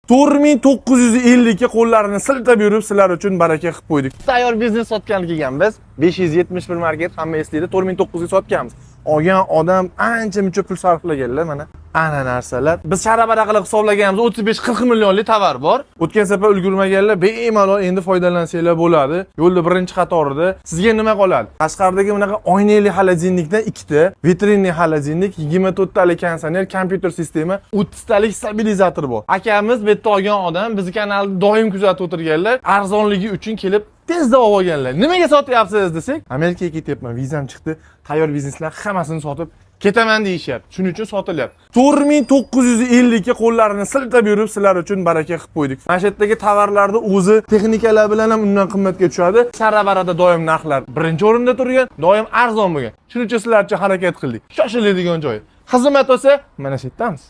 4950 ga qo'llarini siltab yurib sizlar uchun baraka qilib qo'ydik. Tayyor biznes sotgan kelganmiz. 571 market hamma eslaydi. 4900 ga sotganmiz. Olgan odam ancha-muncha pul sarflaganlar mana. Ana narsalar. Biz sharabara qilib hisoblaganmiz 35-40 millionlik tovar bor. O'tgan safar ulgurmaganlar bemalol endi foydalansanglar bo'ladi. Yo'lda birinchi qatorida sizga nima qoladi? Tashqaridagi bunaqa oynali xolodilnikdan ikkita, vitrinli xolodilnik, 24 talik konditsioner, kompyuter sistema, 30 talik stabilizator bor. Akamiz bu yerda olgan odam bizni kanalni doim kuzatib o'tirganlar, arzonligi uchun kelib tezda olganlar. Nimaga sotyapsiz desak, Amerikaga ketyapman, vizam chiqdi, tayyor bizneslar hammasini sotib ketaman deyishyapti. Shuning uchun sotilyapti. 4950 ga qo'llarini siltab yurib sizlar uchun baraka qilib qo'ydik. Mana shu yerdagi tovarlarni o'zi texnikalar bilan ham undan qimmatga tushadi. Sharabarada doim narxlar birinchi o'rinda turgan, doim arzon bo'lgan. Shuning uchun sizlar uchun harakat qildik. Shoshiladigan joy. Xizmat bo'lsa, mana shu yerdamiz.